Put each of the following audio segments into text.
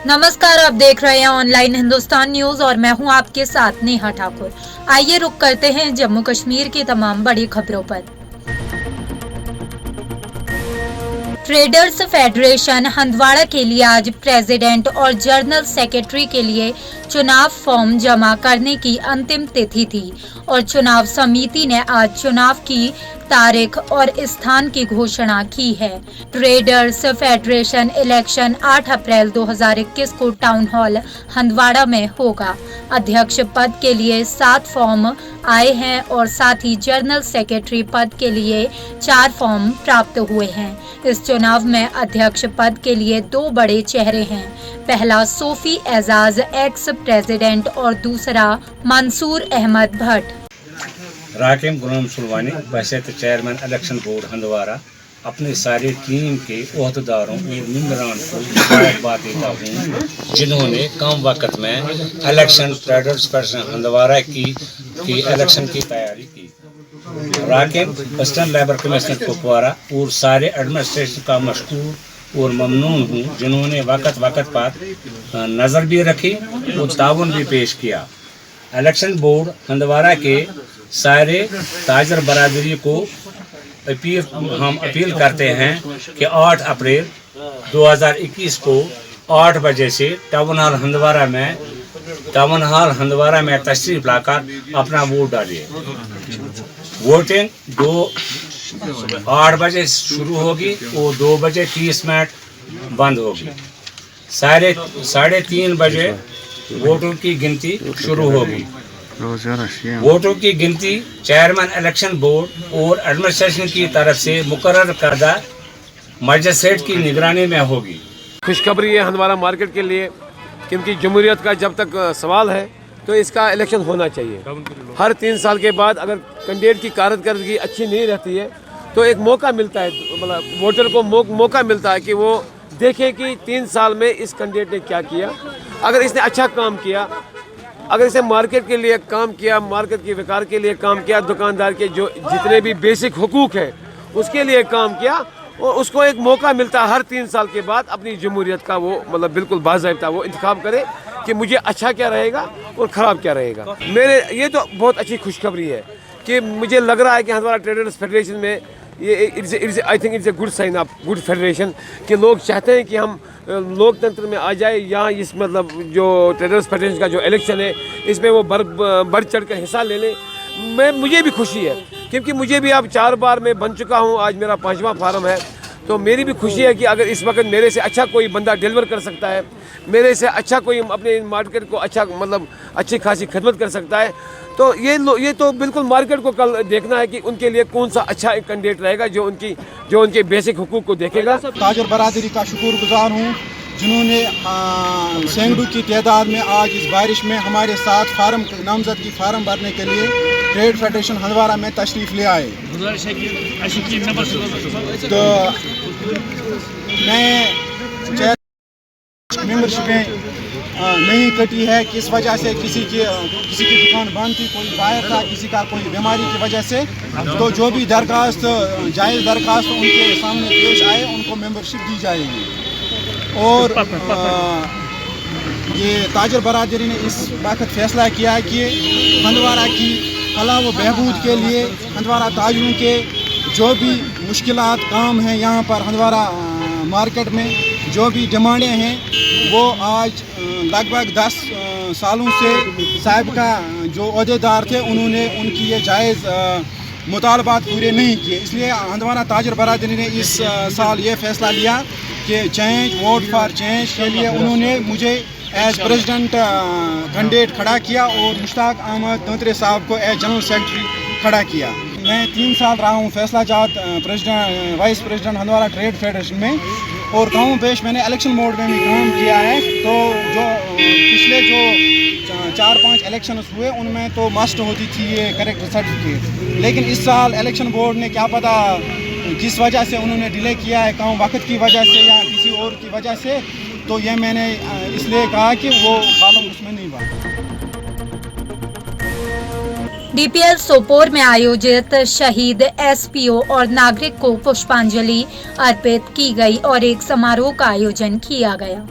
नमस्कार, आप देख रहे हैं ऑनलाइन हिंदुस्तान न्यूज और मैं हूं आपके साथ नेहा ठाकुर। आइए रुक करते हैं जम्मू कश्मीर की तमाम बड़ी खबरों पर। ट्रेडर्स फेडरेशन हंदवाड़ा के लिए आज प्रेसिडेंट और जनरल सेक्रेटरी के लिए चुनाव फॉर्म जमा करने की अंतिम तिथि थी और चुनाव समिति ने आज चुनाव की तारीख और स्थान की घोषणा की है। ट्रेडर्स फेडरेशन इलेक्शन 8 अप्रैल 2021 को टाउन हॉल हंदवाड़ा में होगा। अध्यक्ष पद के लिए 7 फॉर्म आए हैं और साथ ही जनरल सेक्रेटरी पद के लिए 4 फॉर्म प्राप्त हुए हैं। इस चुनाव में अध्यक्ष पद के लिए 2 बड़े चेहरे हैं। पहला सोफी एजाज एक्स प्रेसिडेंट और दूसरा मंसूर अहमद भट्ट। राकिम गुलाम सुलवानी बहसीत चेयरमैन इलेक्शन बोर्ड हंदवाड़ा अपने सारी टीम के ओहदेदारों और मेंबरान को मुबारकबाद देता हूँ जिन्होंने कम वक्त में इलेक्शन ट्रेडर्स फेडरेशन हंदवाड़ा की इलेक्शन की तैयारी की। राकिम वेस्टर्न लेबर कमिश्नर कुपवारा और सारे एडमिनिस्ट्रेशन का मशकूर और ममनून हूँ जिन्होंने वक्त पर नज़र भी रखी और ताउन भी पेश किया। इलेक्शन बोर्ड हंदवाड़ा के सारे ताजर बरादरी को हम अपील करते हैं कि 8 अप्रैल 2021 को 8 बजे से टाउन हॉल हंदवाड़ा में तशरीफ लाकर अपना वोट डालिए। वोटिंग 8 बजे शुरू होगी और 2 बजे 30 मिनट बंद होगी। 3:30 बजे वोटों की गिनती शुरू होगी। वोटों की गिनती चेयरमैन इलेक्शन बोर्ड और एडमिनिस्ट्रेशन की तरफ से मुकर्रर करदा मजिस्ट्रेट की निगरानी में होगी। खुशखबरी है हंदवाड़ा मार्केट के लिए, क्योंकि जमहूरियत का जब तक सवाल है तो इसका इलेक्शन होना चाहिए। हर 3 साल के बाद अगर कैंडिडेट की कारकर्दगी अच्छी नहीं रहती है तो एक मौका मिलता है, मतलब वोटर को मौका मिलता है कि वो देखे कि 3 साल में इस कैंडिडेट ने क्या किया। अगर इसने अच्छा काम किया, अगर इसे मार्केट के लिए काम किया, मार्केट के विकार के लिए काम किया, दुकानदार के जो जितने भी बेसिक हुकूक हैं उसके लिए काम किया और उसको एक मौका मिलता है हर 3 साल के बाद अपनी जमहूरियत का वो मतलब बिल्कुल बाज़ाब्ता वो इंतखाब करे कि मुझे अच्छा क्या रहेगा और ख़राब क्या रहेगा। मेरे ये तो बहुत अच्छी खुशखबरी है कि मुझे लग रहा है कि हंदवाड़ा ट्रेडर्स फेडरेशन में ये I think it's a good sign of good federation कि लोग चाहते हैं कि हम लोकतंत्र में आ जाए। यहाँ इस मतलब जो ट्रेडर्स फेडरेशन का जो इलेक्शन है इसमें वो बढ़ चढ़ कर हिस्सा ले लें। मुझे भी खुशी है क्योंकि मुझे भी अब 4 बार मैं बन चुका हूँ, आज मेरा 5वां फार्म है, तो मेरी भी खुशी है कि अगर इस वक्त मेरे से अच्छा कोई बंदा डिलीवर कर सकता है, मेरे से अच्छा कोई अपने मार्केट को अच्छा मतलब अच्छी खासी खिदमत कर सकता है, तो ये तो बिल्कुल मार्केट को कल देखना है कि उनके लिए कौन सा अच्छा एक कैंडिडेट रहेगा जो उनके बेसिक हुकूक को देखेगा। ताजर बरादरी का शुक्रगुजार हूँ जिन्होंने सैकड़ों की तादाद में आज इस बारिश में हमारे साथ फार्म नामजद की फार्म भरने के लिए ट्रेड फेडरेशन हंदवाड़ा में तशरीफ़ ले आए। तो मैं मेंबरशिपें नहीं कटी है, किस वजह से किसी की दुकान बंद थी, कोई बाहर था, किसी का कोई बीमारी की वजह से, तो जो भी दरखास्त जायज़ दरखास्त उनके सामने पेश आए उनको मेंबरशिप दी जाएगी। और ये ताजर बरादरी ने इस वक्त फैसला किया है कि हंदवाड़ा की फलाह व बहबूद के लिए हंदवाड़ा ताजरों के जो भी मुश्किलात काम हैं यहाँ पर हंदवाड़ा मार्केट में जो भी डिमांडें हैं वो आज लगभग 10 सालों से साहब का जो अहदेदार थे उन्होंने उनकी ये जायज़ मुतालबात पूरे नहीं किए। इसलिए हंदवाड़ा ताजर बरादरी ने इस साल ये फैसला लिया कि चेंज वोट फॉर चेंज के लिए उन्होंने मुझे एज प्रेसिडेंट कैंडिडेट खड़ा किया और मुश्ताक अहमद नोतरे साहब को एज जनरल सेक्रेटरी खड़ा किया। मैं 3 साल रहा हूँ फैसला जात vice president Handwara trade federation में और गाँव पेश मैंने इलेक्शन बोर्ड में भी काम किया है। तो जो पिछले जो 4-5 इलेक्शन हुए उनमें तो मस्ट होती थी ये करेक्ट सर्टिफिकेट, लेकिन इस साल इलेक्शन बोर्ड ने क्या पता किस वजह से उन्होंने डिले किया है, कम वक्त की वजह से या किसी और की वजह से, तो ये मैंने इसलिए कहा कि वो कॉलम उसमें नहीं बना। डीपीएल सोपोर में आयोजित शहीद एसपीओ और नागरिक को पुष्पांजलि अर्पित की गई और एक समारोह का आयोजन किया गया।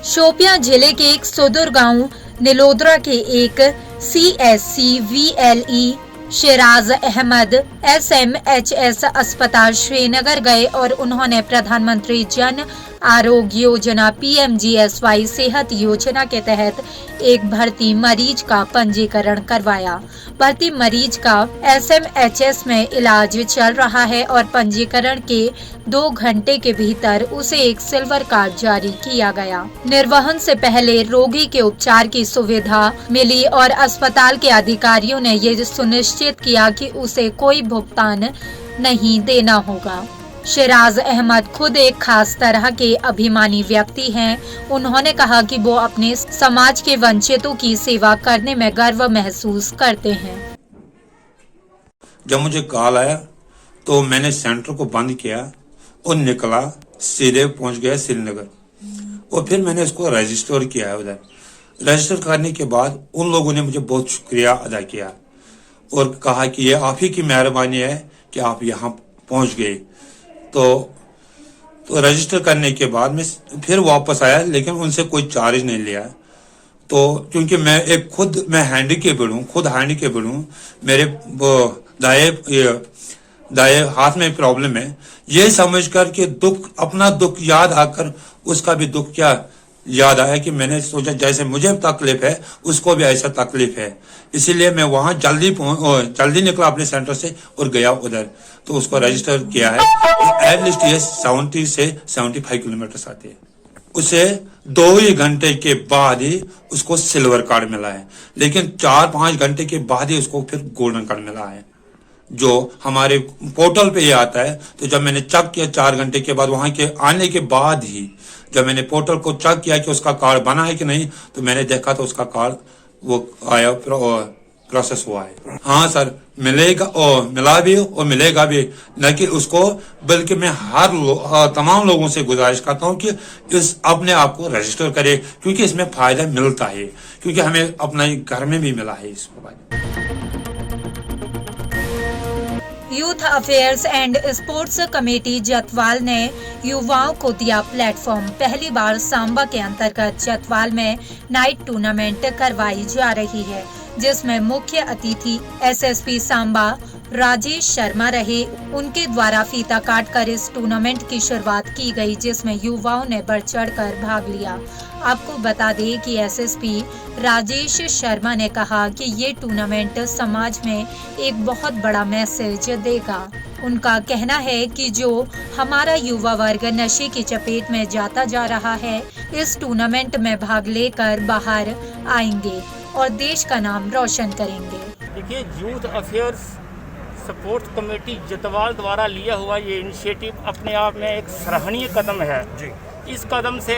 शोपियां जिले के एक सुदूर गांव नीलोद्रा के एक CSC VLE शेराज अहमद SMHS अस्पताल श्रीनगर गए और उन्होंने प्रधानमंत्री जन आरोग्य योजना PMGSY सेहत योजना के तहत एक भर्ती मरीज का पंजीकरण करवाया। भर्ती मरीज का SMHS में इलाज चल रहा है और पंजीकरण के 2 घंटे के भीतर उसे एक सिल्वर कार्ड जारी किया गया। निर्वहन से पहले रोगी के उपचार की सुविधा मिली और अस्पताल के अधिकारियों ने ये सुनिश्चित किया कि उसे कोई भुगतान नहीं देना होगा। शेराज अहमद खुद एक खास तरह के अभिमानी व्यक्ति हैं। उन्होंने कहा कि वो अपने समाज के वंचितों की सेवा करने में गर्व महसूस करते हैं। जब मुझे कॉल आया तो मैंने सेंटर को बंद किया और निकला, सीधे पहुंच गया श्रीनगर और फिर मैंने इसको रजिस्टर किया है। उधर रजिस्टर करने के बाद उन लोगों ने मुझे बहुत शुक्रिया अदा किया और कहा कि ये आप ही की मेहरबानी है कि आप यहाँ पहुंच गए। तो रजिस्टर करने के बाद मैं फिर वापस आया, लेकिन उनसे कोई चार्ज नहीं लिया। तो क्योंकि मैं खुद हैंडीकेप्ड हूँ, मेरे दाएं हाथ में प्रॉब्लम है। ये समझ कर के अपना दुख याद आकर उसका भी दुख क्या याद आया कि मैंने सोचा जैसे मुझे तकलीफ है उसको भी ऐसा तकलीफ है, इसीलिए मैं वहां जल्दी निकला अपने सेंटर से और गया उधर। तो उसको रजिस्टर किया है। एटलीस्ट ये 70 से 75 किलोमीटर आती है। उसे 2 ही घंटे के बाद ही उसको सिल्वर कार्ड मिला है, लेकिन 4-5 घंटे के बाद ही उसको फिर गोल्डन कार्ड मिला है, जो हमारे पोर्टल पे ये आता है। तो जब मैंने चेक किया 4 घंटे के बाद, वहां के आने के बाद ही जब मैंने पोर्टल को चेक किया कि उसका कार्ड बना है कि नहीं, तो मैंने देखा तो उसका कार्ड वो आया, प्रोसेस हुआ है। हाँ सर, मिलेगा और मिला भी और मिलेगा भी, न कि उसको, बल्कि मैं तमाम लोगों से गुजारिश करता हूँ कि इस अपने आप को रजिस्टर करे, क्योंकि इसमें फायदा मिलता है, क्योंकि हमें अपना घर में भी मिला है इसको। Youth affairs and sports committee Jatwal ने युवाओं को दिया प्लेटफॉर्म। पहली बार सांबा के अंतर्गत जतवाल में नाइट टूर्नामेंट करवाई जा रही है, जिसमें मुख्य अतिथि SSP सांबा राजेश शर्मा रहे। उनके द्वारा फीता काटकर इस टूर्नामेंट की शुरुआत की गई, जिसमें युवाओं ने बढ़ चढ़कर भाग लिया। आपको बता दें कि SSP राजेश शर्मा ने कहा कि ये टूर्नामेंट समाज में एक बहुत बड़ा मैसेज देगा। उनका कहना है कि जो हमारा युवा वर्ग नशे की चपेट में जाता जा रहा है, इस टूर्नामेंट में भाग लेकर बाहर आएंगे और देश का नाम रोशन करेंगे। देखिए, यूथ अफेयर्स सपोर्ट कमेटी जतवाल द्वारा लिया हुआ ये इनिशिएटिव अपने आप में एक सराहनीय कदम है जी। इस कदम से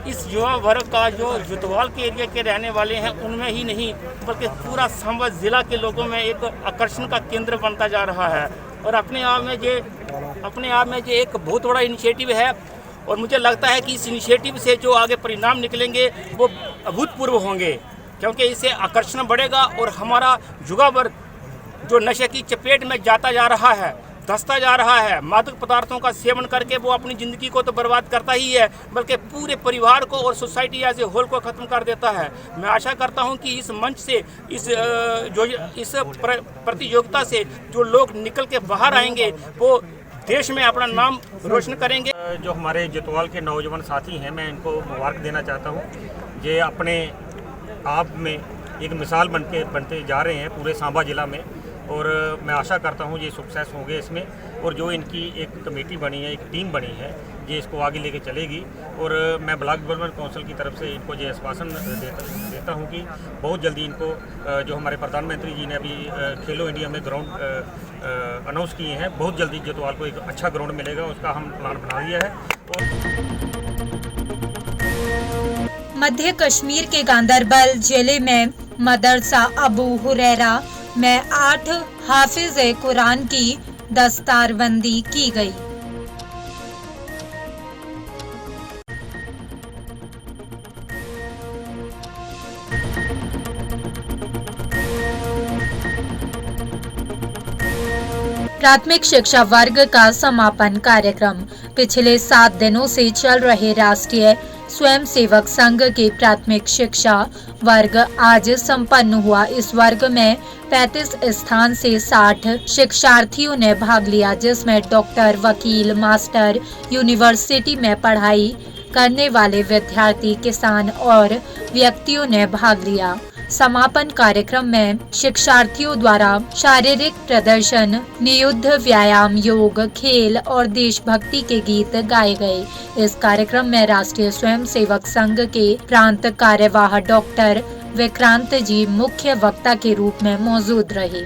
इस युवा वर्ग का जो जतवाल के एरिया के रहने वाले हैं उनमें ही नहीं, बल्कि पूरा सांबा जिला के लोगों में एक आकर्षण का केंद्र बनता जा रहा है। और अपने आप में ये एक बहुत बड़ा इनिशिएटिव है और मुझे लगता है कि इस इनिशिएटिव से जो आगे परिणाम निकलेंगे वो अभूतपूर्व होंगे, क्योंकि इससे आकर्षण बढ़ेगा और हमारा युवा वर्ग जो नशे की चपेट में जाता जा रहा है, धंसता जा रहा है, मादक पदार्थों का सेवन करके वो अपनी ज़िंदगी को तो बर्बाद करता ही है, बल्कि पूरे परिवार को और सोसाइटी एज ए होल को ख़त्म कर देता है। मैं आशा करता हूं कि इस मंच से, इस प्रतियोगिता से जो लोग निकल के बाहर आएंगे वो देश में अपना नाम रोशन करेंगे। जो हमारे जतवाल के नौजवान साथी हैं, मैं इनको मुबारक देना चाहता हूँ। ये अपने आप में एक मिसाल बनते जा रहे हैं पूरे सांबा ज़िला में, और मैं आशा करता हूँ ये सक्सेस होंगे इसमें। और जो इनकी एक कमेटी बनी है, एक टीम बनी है, ये इसको आगे लेके चलेगी। और मैं ब्लॉक डेवलपमेंट काउंसिल की तरफ से इनको ये आश्वासन देता हूँ कि बहुत जल्दी इनको, जो हमारे प्रधानमंत्री जी ने अभी खेलो इंडिया में ग्राउंड अनाउंस किए हैं, बहुत जल्दी जतवाल को एक अच्छा ग्राउंड मिलेगा, उसका हम प्लान बना दिया है। मध्य कश्मीर के गांदरबल जिले में मदरसा अबू हुरैरा में 8 हाफिज कुरान की दस्तारबंदी की गई। प्राथमिक शिक्षा वर्ग का समापन कार्यक्रम। पिछले 7 दिनों से चल रहे राष्ट्रीय स्वयं सेवक संघ के प्राथमिक शिक्षा वर्ग आज संपन्न हुआ। इस वर्ग में 35 स्थान से 60 शिक्षार्थियों ने भाग लिया, जिसमें डॉक्टर, वकील, मास्टर, यूनिवर्सिटी में पढ़ाई करने वाले विद्यार्थी, किसान और व्यक्तियों ने भाग लिया। समापन कार्यक्रम में शिक्षार्थियों द्वारा शारीरिक प्रदर्शन, नियुद्ध व्यायाम, योग, खेल और देशभक्ति के गीत गाए गए। इस कार्यक्रम में राष्ट्रीय स्वयंसेवक संघ के प्रांत कार्यवाह डॉक्टर विक्रांत जी मुख्य वक्ता के रूप में मौजूद रहे।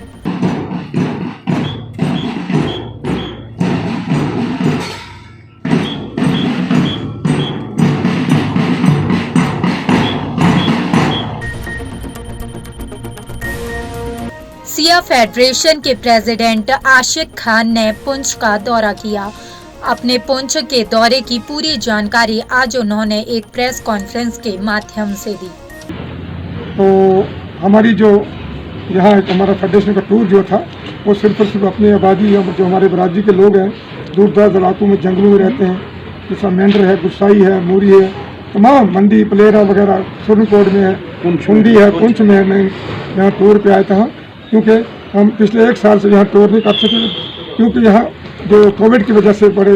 सिया फेडरेशन के प्रेसिडेंट आशिक खान ने पुंछ का दौरा किया। अपने पुंछ के दौरे की पूरी जानकारी आज उन्होंने एक प्रेस कॉन्फ्रेंस के माध्यम से दी। तो हमारी जो यहाँ हमारा फेडरेशन का टूर जो था वो सिर्फ और सिर्फ अपनी आबादी जो हमारे राज्य के लोग हैं, दूर दराज इलाकों में जंगलों में रहते हैं, जैसा मेंढर है, गुस्साई है, मूरी है, तमाम मंडी, पलेरा वगैरह, सुरनकोट में है, छुंडी है, पुंछ में है। मैं यहाँ टूर पे आया था क्योंकि हम पिछले 1 साल से यहाँ टूर नहीं कर सके, क्योंकि यहाँ जो कोविड की वजह से बड़े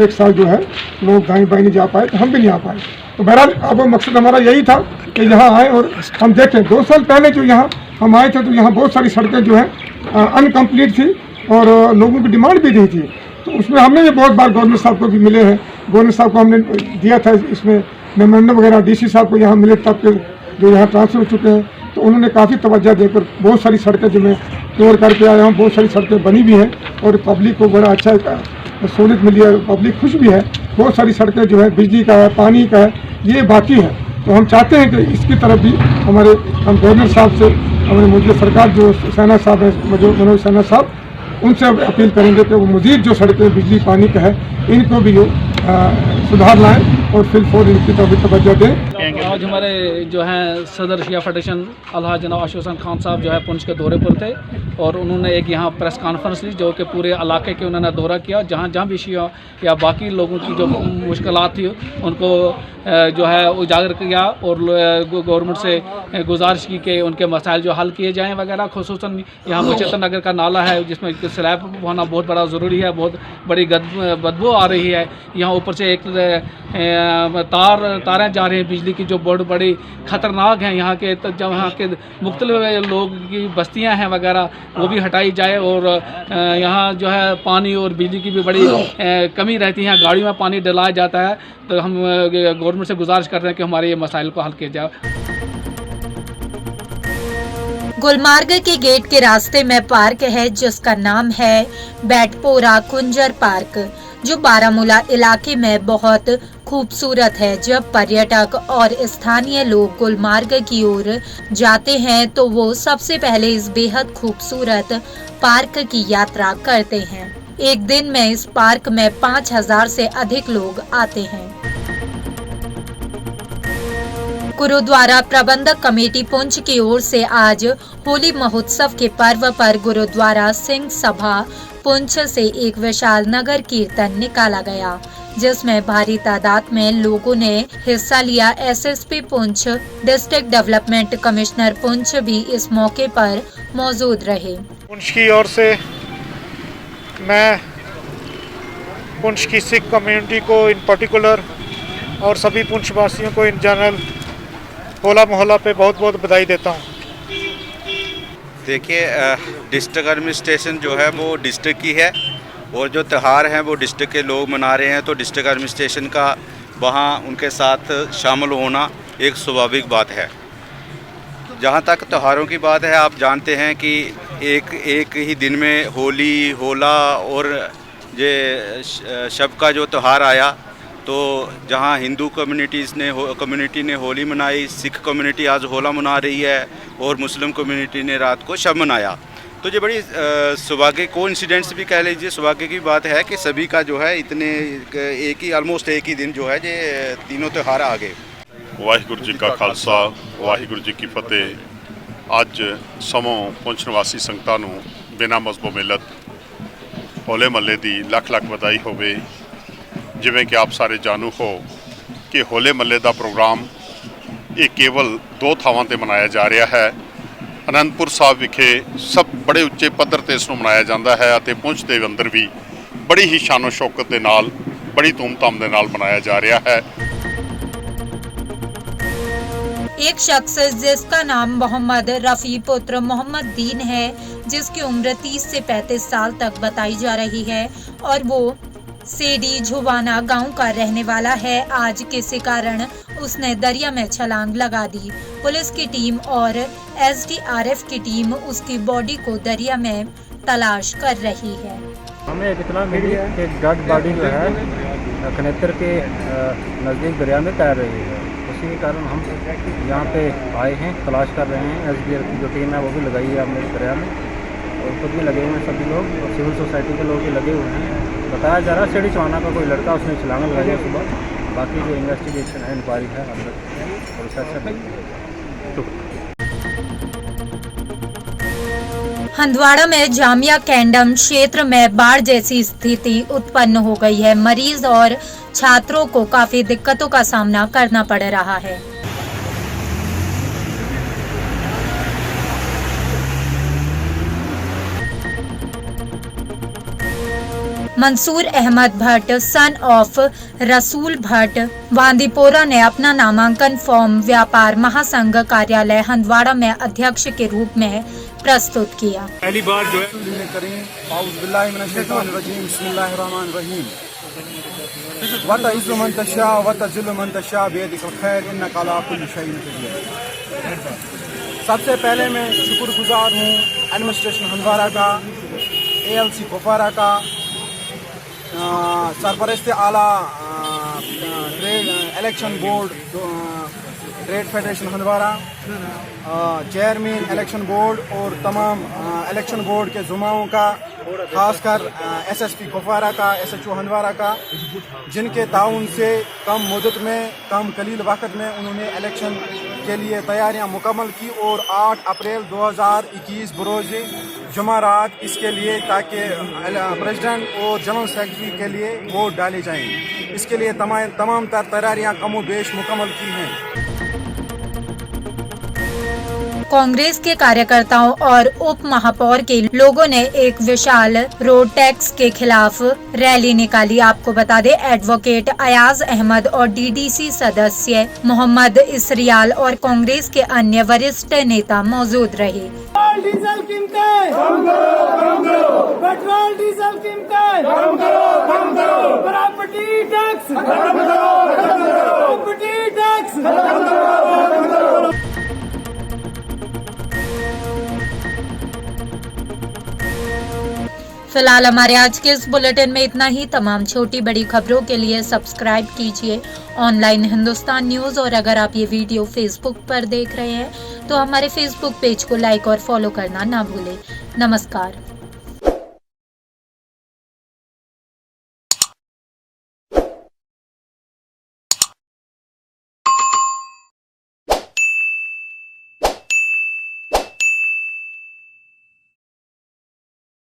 1 साल जो है लोग दाएं बाएं नहीं जा पाए, तो हम भी नहीं आ पाए। तो बहरहाल अब मकसद हमारा यही था कि यहाँ आए और हम देखें। 2 साल पहले जो यहाँ हम आए थे तो यहाँ बहुत सारी सड़कें जो हैं अनकम्प्लीट थी और लोगों की डिमांड भी दी थी। तो उसमें हमने भी बहुत बार गवर्नर साहब को भी मिले हैं। गवर्नर साहब को हमने दिया था इसमें मेमोरेंडम वगैरह, डीसी साहब को यहाँ मिले तब के जो यहाँ ट्रांसफर हो चुके हैं, तो उन्होंने काफ़ी तवज्जो देकर बहुत सारी सड़कें जो मैं टूर करके आया हूँ, बहुत सारी सड़कें बनी भी हैं और पब्लिक को बड़ा अच्छा सहूलियत मिली है, पब्लिक खुश भी है। बहुत सारी सड़कें जो है बिजली का है, पानी का है, ये बाकी है। तो हम चाहते हैं कि इसकी तरफ भी हम गवर्नर साहब से, हमारे मौजूदा सरकार जो सैना साहब है, मनोज सैना साहब, उनसे अपील करेंगे कि वो मज़ीद जो सड़कें बिजली पानी का है इनको भी सुधार लाएँ और फिल फोर इनकी तरफ तवज्जो दें। आज हमारे जो हैं सदर शिया फेडरेशन अलहाज जनाब आशिक हुसैन खान साहब जो है पुंछ के दौरे पर थे और उन्होंने एक यहाँ प्रेस कॉन्फ्रेंस ली जो कि पूरे इलाके के उन्होंने दौरा किया। जहाँ भी शिया या बाकी लोगों की जो मुश्किलात थी उनको जो है उजागर किया और गवर्नमेंट से गुजारिश की कि उनके मसाइल जो हल किए जाएँ वगैरह। खुसूसन यहाँ बचत नगर का नाला है जिसमें स्लैब होना बहुत बड़ा ज़रूरी है, बहुत बड़ी बदबू आ रही है। यहाँ ऊपर से एक तारें जा रही हैं बिजली की जो बहुत बड़ी ख़तरनाक हैं। यहाँ के जहाँ के मुख्तलिफ लोग की बस्तियाँ हैं वगैरह वो भी हटाई जाए और यहाँ जो है पानी और बिजली की भी बड़ी कमी रहती है, गाड़ियों में पानी डलाया जाता है। तो हम गवर्नमेंट से गुजारिश कर रहे हैं कि हमारे ये मसाइल को हल किया जाए। गुलमार्ग के गेट के रास्ते में पार्क है जिसका नाम है बैटपोरा कुंजर पार्क, जो बारामूला इलाके में बहुत खूबसूरत है। जब पर्यटक और स्थानीय लोग गुलमार्ग की ओर जाते हैं तो वो सबसे पहले इस बेहद खूबसूरत पार्क की यात्रा करते हैं। एक दिन में इस पार्क में 5000 से अधिक लोग आते हैं। गुरुद्वारा प्रबंधक कमेटी पुंछ की ओर से आज होली महोत्सव के पर्व पर गुरुद्वारा सिंह सभा पुंछ से एक विशाल नगर कीर्तन निकाला गया, जिसमें भारी तादाद में लोगों ने हिस्सा लिया। SSP Poonch, district development commissioner Poonch भी इस मौके पर मौजूद रहे। पुंछ की ओर से मैं पुंछ की सिख कम्युनिटी को इन पर्टिकुलर और सभी पुंछ वासियों को इन जनरल होला मोहल्ला पे बहुत बहुत बधाई देता हूँ। देखिए, डिस्ट्रिक्ट एडमिनिस्ट्रेशन जो है वो डिस्ट्रिक्ट की है और जो त्यौहार हैं वो डिस्ट्रिक्ट के लोग मना रहे हैं, तो डिस्ट्रिक्ट एडमिनिस्ट्रेशन का वहाँ उनके साथ शामिल होना एक स्वाभाविक बात है। जहाँ तक त्योहारों की बात है, आप जानते हैं कि एक ही दिन में होली, होला और ये शब का जो त्यौहार आया, तो जहाँ हिंदू कम्युनिटी ने होली मनाई, सिख कम्युनिटी आज होला मना रही है और मुस्लिम कम्युनिटी ने रात को शब मनाया। तो ये बड़ी सौभाग्य कोइंसिडेंस भी कह लीजिए, सौभाग्य की बात है कि सभी का जो है इतने ऑलमोस्ट एक ही दिन जो है ये तीनों त्यौहार आ गए। वाहिगुरु जी का खालसा, वाहिगुरु जी की फतेह। ਅੱਜ ਸਮੋਂ ਪੁੰਛ ਨਿਵਾਸੀ ਸੰਗਤਾਂ ਨੂੰ ਬਿਨਾਂ ਮਜ਼ਹਬੋ ਮਿਲਤ ਹੋਲੇ ਮਹੱਲੇ ਦੀ ਲੱਖ ਲੱਖ ਵਧਾਈ ਹੋਵੇ। ਜਿਵੇਂ ਕਿ ਆਪ ਸਾਰੇ ਜਾਣੂ ਹੋ कि होले महल्ले का प्रोग्राम ये केवल 2 ਥਾਵਾਂ ਤੇ ਮਨਾਇਆ ਜਾ ਰਿਹਾ ਹੈ। ਅਨੰਦਪੁਰ ਸਾਹਿਬ ਵਿਖੇ ਸਭ ਬੜੇ ਉੱਚੇ ਪੱਧਰ ਤੇ ਇਸ ਨੂੰ ਮਨਾਇਆ ਜਾਂਦਾ ਹੈ ਅਤੇ ਪੁੰਛ ਦੇ ਅੰਦਰ ਵੀ ਬੜੀ ਹੀ ਸ਼ਾਨੋ ਸ਼ੌਕਤ ਦੇ ਨਾਲ ਬੜੀ ਧੂਮਧਾਮ ਦੇ ਨਾਲ ਮਨਾਇਆ ਜਾ ਰਿਹਾ ਹੈ। एक शख्स जिसका नाम मोहम्मद रफ़ी पुत्र मोहम्मद दीन है, जिसकी उम्र 30 से 35 साल तक बताई जा रही है और वो सेडी झुवाना गांव का रहने वाला है, आज किसी कारण उसने दरिया में छलांग लगा दी। पुलिस की टीम और SDRF की टीम उसकी बॉडी को दरिया में तलाश कर रही है। हमें एक इतना मिली कि डेड बॉडी जो है खनेतर के नज़दीक दरिया में तैर रही है। उसी के कारण हम यहाँ पे आए हैं, तलाश कर रहे हैं। SDRF की जो टीम है वो भी लगाई है हमने दरिया में और खुद भी लगे हुए हैं सभी लोग और सिविल सोसाइटी के लोग भी लगे हुए हैं। बताया जा रहा है सेडी चवाना का कोई लड़का उसने छलांग लगाई है सुबह। बाकी जो इन्वेस्टिगेशन है, इंक्वायरी है, और हंदवाड़ा में जामिया कैंडम क्षेत्र में बाढ़ जैसी स्थिति उत्पन्न हो गई है। मरीज और छात्रों को काफी दिक्कतों का सामना करना पड़ रहा है। मंसूर अहमद भट्ट सन ऑफ रसूल भट्ट बांदीपोरा ने अपना नामांकन फॉर्म व्यापार महासंघ कार्यालय हंदवाड़ा में अध्यक्ष के रूप में प्रस्तुत किया। पहली बार जो सबसे पहले मैं शुक्रगुजार हूँ एडमिनिस्ट्रेशन हंदवाड़ा का, ALC कुपवारा का, सरपरस्त आला trade election board trade federation Handwara, chairman election board और तमाम इलेक्शन बोर्ड के जुमाओं का, खासकर SSP कुपवारा का, SHO हंदवाड़ा का, जिनके ताउन से कम मुद्दत में, कम कलील वक्त में उन्होंने इलेक्शन के लिए तैयारियां मुकम्मल की और 8 अप्रैल 2021 बरोज़ जुमारात इसके लिए ताकि प्रेसिडेंट और जनरल सेक्रेटरी के लिए वोट डाले जाएं। इसके लिए तमाम तैयारियां कमो बेश मुकम्मल की हैं। कांग्रेस के कार्यकर्ताओं और उप महापौर के लोगों ने एक विशाल रोड टैक्स के खिलाफ रैली निकाली। आपको बता दें, एडवोकेट अयाज अहमद और DDC सदस्य मोहम्मद इसरियाल और कांग्रेस के अन्य वरिष्ठ नेता मौजूद रहे। डीजल कीमतें कम करो, पेट्रोल डीजल कीमतें कम करो, प्रॉपर्टी टैक्स कम करो, प्रॉपर्टी टैक्स कम करो। फिलहाल हमारे आज के इस बुलेटिन में इतना ही। तमाम छोटी बड़ी खबरों के लिए सब्सक्राइब कीजिए ऑनलाइन हिंदुस्तान न्यूज, और अगर आप ये वीडियो फेसबुक पर देख रहे हैं तो हमारे फेसबुक पेज को लाइक और फॉलो करना ना भूलें। नमस्कार।